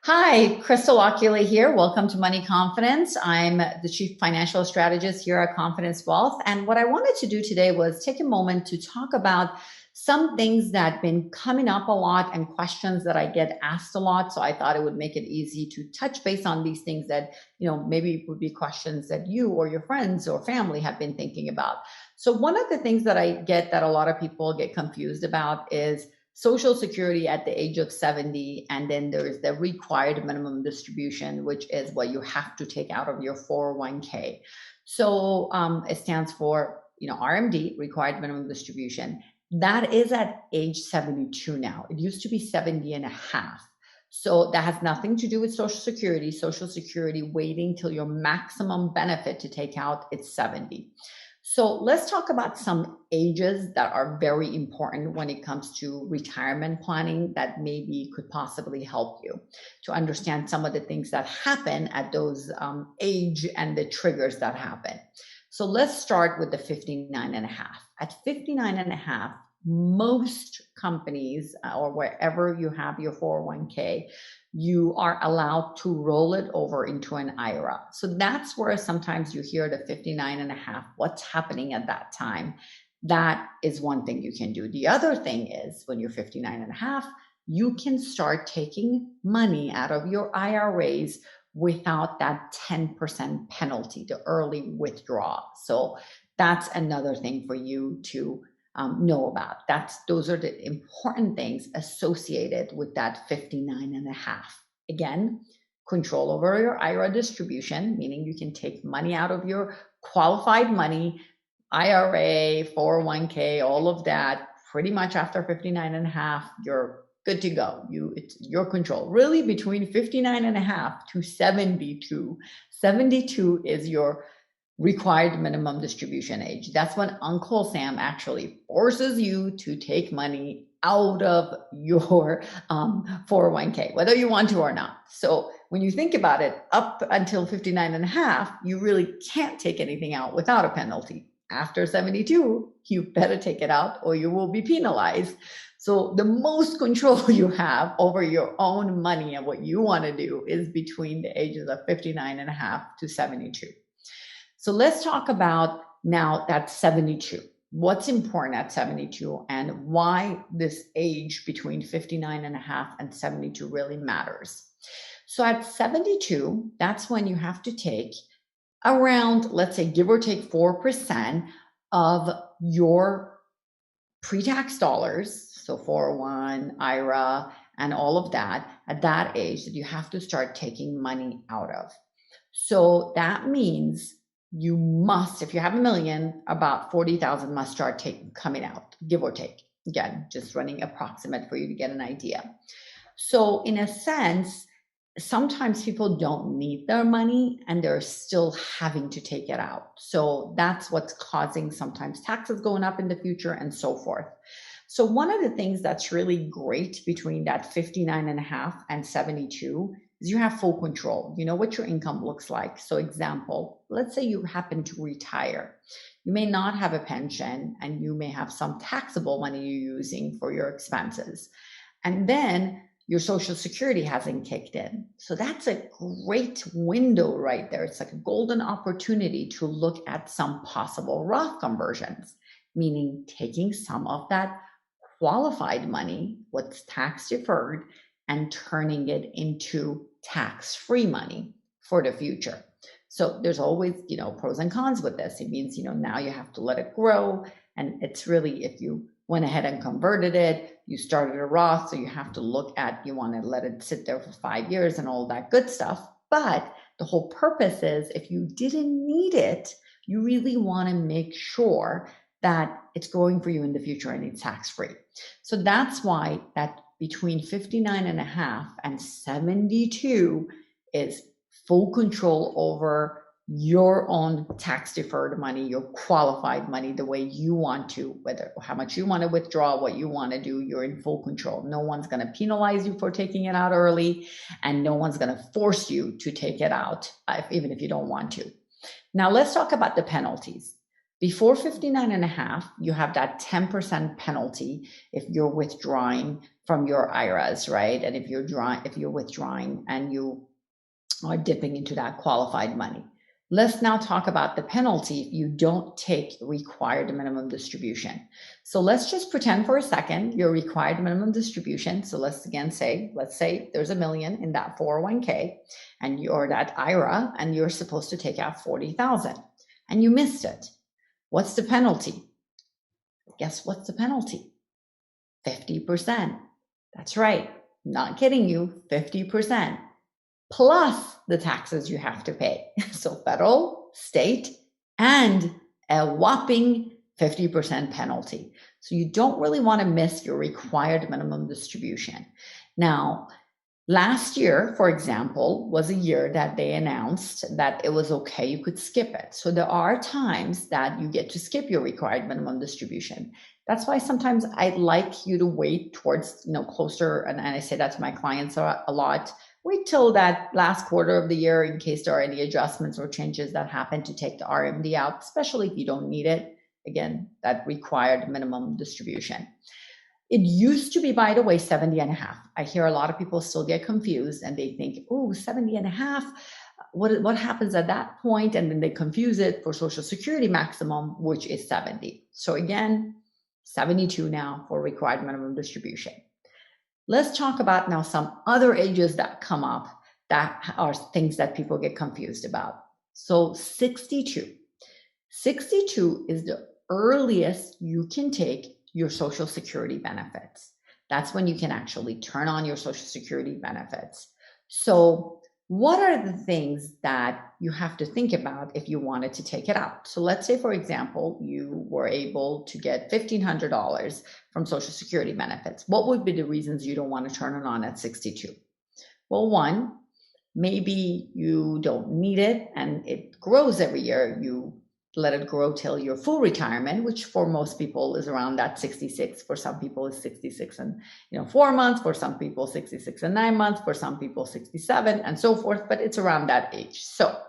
Hi, Crystal Ocula here. Welcome to Money Confidence. I'm the Chief Financial Strategist here at Confidence Wealth. And what I wanted to do today was take a moment to talk about some things that have been coming up a lot and questions that I get asked a lot. So I thought it would make it easy to touch base on these things that, maybe would be questions that you or your friends or family have been thinking about. So one of the things that I get that a lot of people get confused about is Social Security at the age of 70, and then there's the required minimum distribution, which is what you have to take out of your 401k. So it stands for, RMD, required minimum distribution. That is at age 72 now. It used to be 70 and a half. So that has nothing to do with Social Security. Social Security waiting till your maximum benefit to take out, it's 70. So let's talk about some ages that are very important when it comes to retirement planning that maybe could possibly help you to understand some of the things that happen at those age and the triggers that happen. So let's start with the 59 and a half. At 59 and a half, most companies or wherever you have your 401k, you are allowed to roll it over into an IRA. So that's where sometimes you hear the 59 and a half, what's happening at that time. That is one thing you can do. The other thing is when you're 59 and a half, you can start taking money out of your IRAs without that 10% penalty, the early withdrawal. So that's another thing for you to know about. Those are the important things associated with that 59 and a half. Again, control over your IRA distribution, meaning you can take money out of your qualified money, IRA, 401k, all of that, pretty much after 59 and a half, you're good to go. It's your control. Really between 59 and a half to 72. 72 is your required minimum distribution age. That's when Uncle Sam actually forces you to take money out of your 401k, whether you want to or not. So when you think about it, up until 59 and a half, you really can't take anything out without a penalty. After 72, you better take it out or you will be penalized. So the most control you have over your own money and what you want to do is between the ages of 59 and a half to 72. So let's talk about now that 72. What's important at 72 and why this age between 59 and a half and 72 really matters. So at 72, that's when you have to take around, let's say, give or take 4% of your pre-tax dollars, so 401, IRA, and all of that, at that age that you have to start taking money out of. So that means you must, if you have $1 million, about 40,000 must start coming out, give or take. Again, just running approximate for you to get an idea. So in a sense, sometimes people don't need their money and they're still having to take it out. So that's what's causing sometimes taxes going up in the future and so forth. So one of the things that's really great between that 59 and a half and 72 is you have full control. You know what your income looks like. So example, let's say you happen to retire. You may not have a pension and you may have some taxable money you're using for your expenses. And then your Social Security hasn't kicked in. So that's a great window right there. It's like a golden opportunity to look at some possible Roth conversions, meaning taking some of that qualified money, what's tax deferred, and turning it into tax-free money for the future. So there's always, pros and cons with this. It means, now you have to let it grow. And it's really, if you went ahead and converted it, you started a Roth, so you have to look at, you want to let it sit there for 5 years and all that good stuff. But the whole purpose is if you didn't need it, you really want to make sure that it's growing for you in the future and it's tax-free. So that's why that between 59 and a half and 72 is full control over your own tax deferred money, your qualified money, the way you want to, whether how much you want to withdraw, what you want to do, you're in full control. No one's going to penalize you for taking it out early, and no one's going to force you to take it out, even if you don't want to. Now let's talk about the penalties. Before 59 and a half, you have that 10% penalty if you're withdrawing from your IRAs, right? And if you're withdrawing and you are dipping into that qualified money. Let's now talk about the penalty if you don't take required minimum distribution. So let's just pretend for a second your required minimum distribution. So let's say there's $1 million in that 401k and you're that IRA and you're supposed to take out 40,000 and you missed it. What's the penalty? Guess what's the penalty? 50%. That's right. Not kidding you, 50%. Plus the taxes you have to pay. So federal, state, and a whopping 50% penalty. So you don't really want to miss your required minimum distribution. Now, last year, for example, was a year that they announced that it was okay, you could skip it. So there are times that you get to skip your required minimum distribution. That's why sometimes I'd like you to wait towards, closer, and I say that to my clients a lot. Wait till that last quarter of the year in case there are any adjustments or changes that happen to take the RMD out, especially if you don't need it. Again, that required minimum distribution. It used to be, by the way, 70 and a half. I hear a lot of people still get confused and they think, oh, 70 and a half. What happens at that point? And then they confuse it for Social Security maximum, which is 70. So again, 72 now for required minimum distribution. Let's talk about now some other ages that come up that are things that people get confused about. So 62. 62 is the earliest you can take your Social Security benefits. That's when you can actually turn on your Social Security benefits. So what are the things that you have to think about if you wanted to take it out? So let's say, for example, you were able to get $1,500 from Social Security benefits. What would be the reasons you don't want to turn it on at 62? Well, one, maybe you don't need it and it grows every year. You let it grow till your full retirement, which for most people is around that 66. For some people is 66 and 4 months, for some people 66 and 9 months, for some people 67 and so forth, but it's around that age. So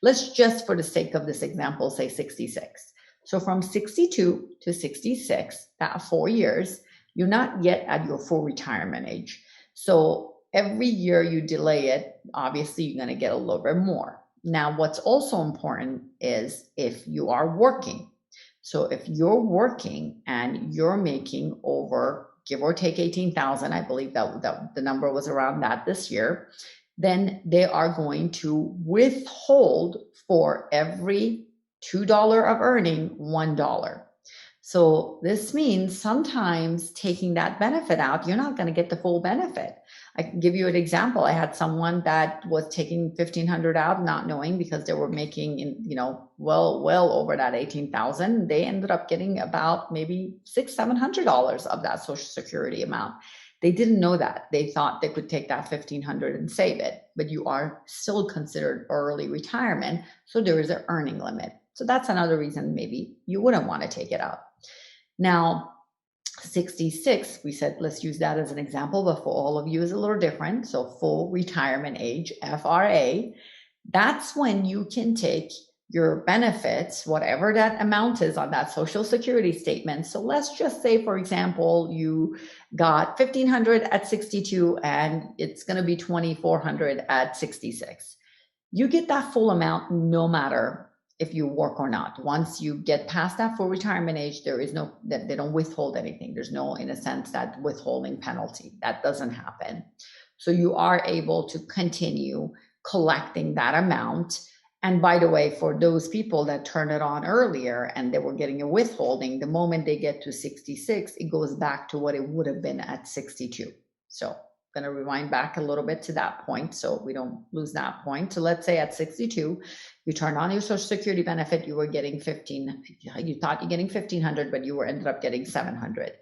let's just, for the sake of this example, say 66. So from 62 to 66, that 4 years, you're not yet at your full retirement age. So every year you delay it, obviously you're going to get a little bit more. Now, what's also important is if you are working. So if you're working and you're making over, give or take 18,000, I believe that the number was around that this year, then they are going to withhold for every $2 of earning, $1. So this means sometimes taking that benefit out, you're not going to get the full benefit. I can give you an example. I had someone that was taking $1,500 out, not knowing, because they were making, well over that 18,000. They ended up getting about maybe $600-700 of that Social Security amount. They didn't know that. They thought they could take that $1,500 and save it, but you are still considered early retirement. So there is an earning limit. So that's another reason maybe you wouldn't want to take it out. Now, 66, we said, let's use that as an example, but for all of you is a little different. So full retirement age, FRA, that's when you can take your benefits, whatever that amount is on that Social Security statement. So let's just say, for example, you got $1,500 at 62 and it's going to be $2,400 at 66. You get that full amount no matter if you work or not. Once you get past that full retirement age, there is no, that they don't withhold anything. There's no, in a sense, that withholding penalty. That doesn't happen. So you are able to continue collecting that amount. And by the way, for those people that turned it on earlier and they were getting a withholding, the moment they get to 66, it goes back to what it would have been at 62. So going to rewind back a little bit to that point so we don't lose that point. So let's say at 62, you turned on your Social Security benefit, you were getting you thought you're getting 1,500, but you ended up getting 700.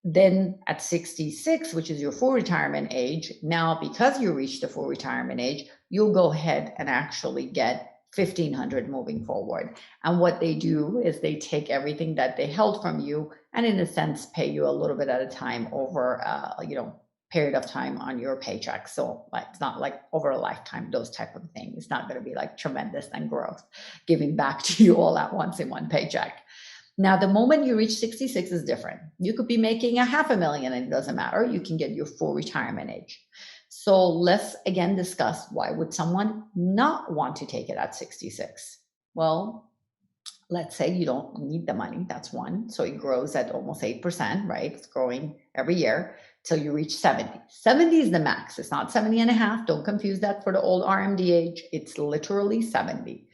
Then at 66, which is your full retirement age, now because you reached the full retirement age, you'll go ahead and actually get 1,500 moving forward. And what they do is they take everything that they held from you and in a sense pay you a little bit at a time over, period of time on your paycheck. So like, it's not like over a lifetime, those type of things. It's not going to be like tremendous and growth giving back to you all at once in one paycheck. Now, the moment you reach 66 is different. You could be making $500,000 and it doesn't matter. You can get your full retirement age. So let's again discuss, why would someone not want to take it at 66? Well, let's say you don't need the money. That's one. So it grows at almost 8%, right? It's growing every year till you reach 70. 70 is the max. It's not 70 and a half. Don't confuse that for the old RMD age. It's literally 70.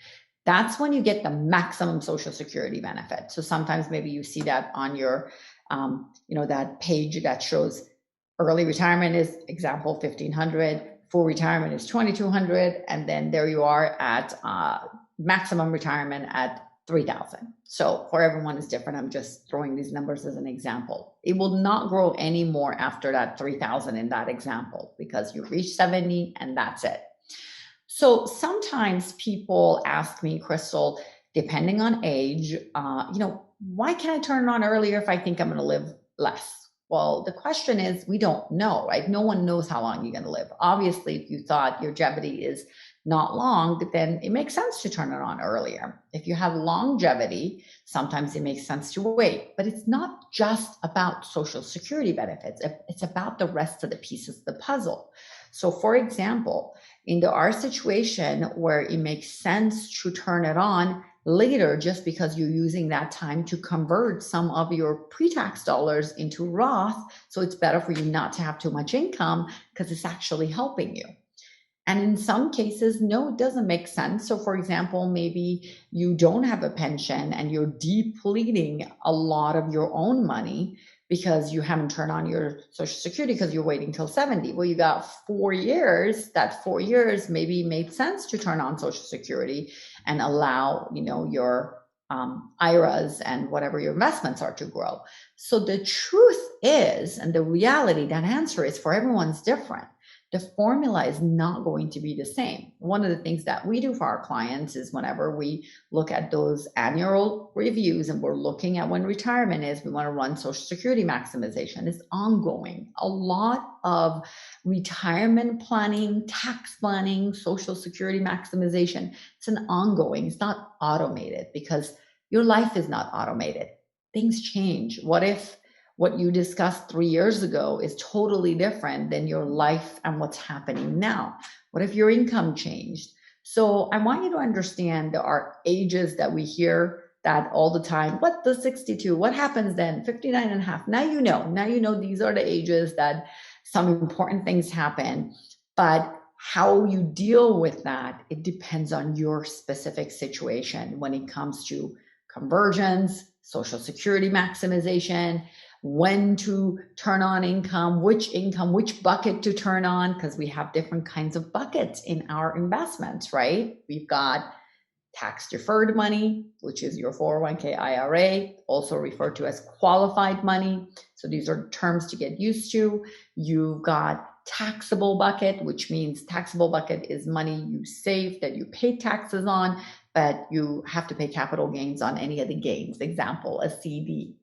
That's when you get the maximum Social Security benefit. So sometimes maybe you see that on your, that page that shows early retirement is example 1,500, full retirement is 2,200, and then there you are at maximum retirement at 3,000. So for everyone is different. I'm just throwing these numbers as an example. It will not grow any more after that 3,000 in that example, because you reach 70 and that's it. So sometimes people ask me, Crystal, depending on age, why can't I turn it on earlier if I think I'm going to live less? Well, the question is, we don't know, right? No one knows how long you're going to live. Obviously, if you thought your longevity is not long, then it makes sense to turn it on earlier. If you have longevity, sometimes it makes sense to wait. But it's not just about Social Security benefits. It's about the rest of the pieces of the puzzle. So for example, in our situation where it makes sense to turn it on later, just because you're using that time to convert some of your pre-tax dollars into Roth, so it's better for you not to have too much income because it's actually helping you. And in some cases, no, it doesn't make sense. So for example, maybe you don't have a pension and you're depleting a lot of your own money because you haven't turned on your Social Security because you're waiting till 70. Well, you got 4 years. That 4 years maybe made sense to turn on Social Security and allow, your IRAs and whatever your investments are to grow. So the truth is, and the reality, that answer is for everyone's different. The formula is not going to be the same. One of the things that we do for our clients is whenever we look at those annual reviews and we're looking at when retirement is, we want to run Social Security maximization. It's ongoing. A lot of retirement planning, tax planning, Social Security maximization, it's an ongoing, it's not automated, because your life is not automated. Things change. What if what you discussed 3 years ago is totally different than your life and what's happening now? What if your income changed? So I want you to understand there are ages that we hear that all the time. What, the 62? What happens then? 59 and a half. Now you know these are the ages that some important things happen. But how you deal with that, it depends on your specific situation when it comes to conversions, Social Security maximization, when to turn on income, which bucket to turn on, because we have different kinds of buckets in our investments, right? We've got tax deferred money, which is your 401k IRA, also referred to as qualified money. So these are terms to get used to. You've got taxable bucket, which means taxable bucket is money you save that you pay taxes on, but you have to pay capital gains on any of the gains. Example, a CD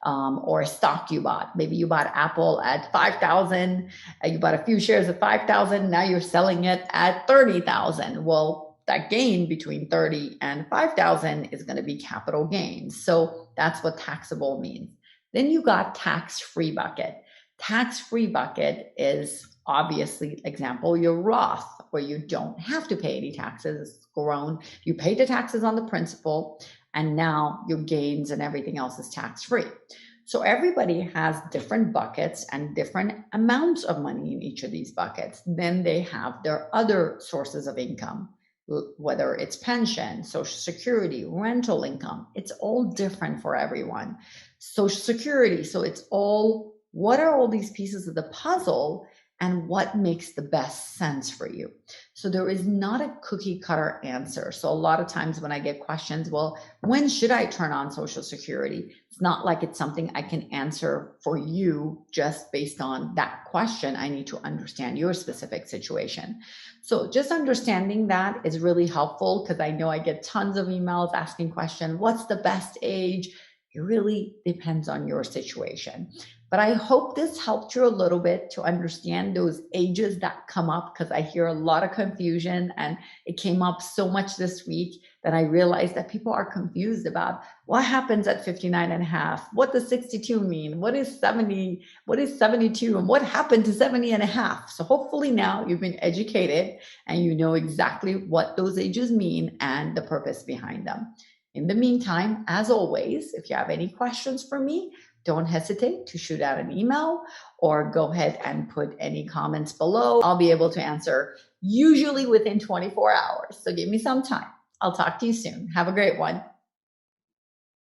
or a stock you bought. Maybe you bought Apple at 5,000, you bought a few shares at 5,000, now you're selling it at 30,000. Well, that gain between 30 and 5,000 is going to be capital gains. So that's what taxable means. Then you got tax-free bucket. Tax-free bucket is obviously, example, your Roth, where you don't have to pay any taxes. It's grown. You pay the taxes on the principal, and now your gains and everything else is tax-free. So everybody has different buckets and different amounts of money in each of these buckets. Then they have their other sources of income, whether it's pension, Social Security, rental income. It's all different for everyone. Social Security, so it's all, what are all these pieces of the puzzle and what makes the best sense for you? So there is not a cookie cutter answer. So a lot of times when I get questions, well, when should I turn on Social Security? It's not like it's something I can answer for you just based on that question. I need to understand your specific situation. So just understanding that is really helpful, because I know I get tons of emails asking questions, what's the best age? It really depends on your situation. But I hope this helped you a little bit to understand those ages that come up, because I hear a lot of confusion, and it came up so much this week that I realized that people are confused about what happens at 59 and a half. What does 62 mean? What is 70? What is 72? And what happened to 70 and a half? So hopefully now you've been educated and you know exactly what those ages mean and the purpose behind them. In the meantime, as always, if you have any questions for me, don't hesitate to shoot out an email or go ahead and put any comments below. I'll be able to answer usually within 24 hours. So give me some time. I'll talk to you soon. Have a great one.